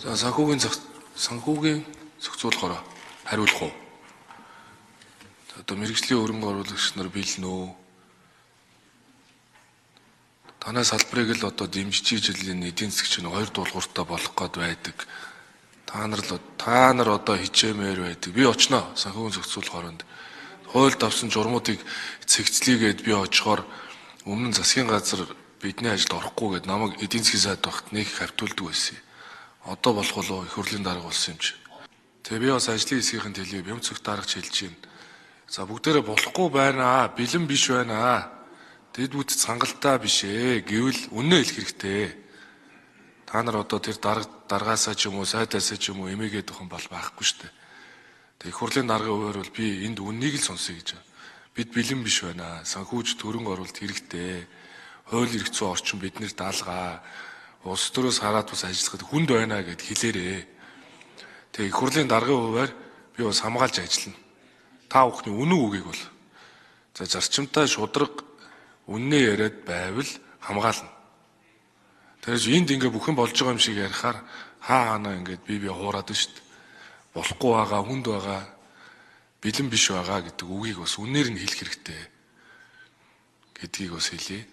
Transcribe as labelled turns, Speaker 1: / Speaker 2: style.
Speaker 1: За санхүүгийн зохицуулахаар хариулах уу? Одоо мэргэжлийн хөрөнгө оруулагч нар бэлнэ. Танай салбарыг л одоо дэмжиж жилийн эдийн засгч нь 2 дуулууртаа болох гээд байдаг. Та нар одоо хичээмээр байдаг. Би очноо санхүүгийн зохицуулах оронд. Хууль давсан журмуудыг цэгцлийгээд би очихоор өмнө нь засгийн газар бидний ажилд орохгүй гэд намайг эдийн засгийн сайд багт нэг хавтуулдаг байсан. Одоо болох болов их хурлын дарга болсон юм чи. Тэгээ би бас ажлын хэсгийнхэн төлөө бямц цогт даргач хэлж байна. За бүгдээрээ болохгүй байна. Бэлэн биш байна. Тэд бүт цангалтай биш ээ. Гэвэл үнэн хэлэх хэрэгтэй. Та нар одоо тэр даргаасаа ч юм уу, сайдаасаа ч юм уу эмээгээд өгөн бол байхгүй шүү дээ. Тэг их хурлын даргын хувьд бол би энд үннийг л сонсъё гэж байна. Бид бэлэн биш байна. Санхүүж төрөнг оруулалт хэрэгтэй. Хууль эрх зүйн орчин биднэр даалгаа. Улс төрөөс хараад бас ажиллахад хүнд байна гэд хэлээрээ. Тэг их хурлын даргын хувьд би бас хамгаалж ажиллана. Та бүхний үнэн үгийг бол за зарчимтай шудраг үннээ яриад байвал хамгаална. Тэрс энд ингээ бүхэн болж байгаа юм шиг ярихаар хаана ингээд би хуураад нь шүү дээ. Болохгүй байгаа, хүнд байгаа, бэлэн биш байгаа гэдэг үгийг бас үнээр нь хэлэх хэрэгтэй гэдгийг бас хэлье.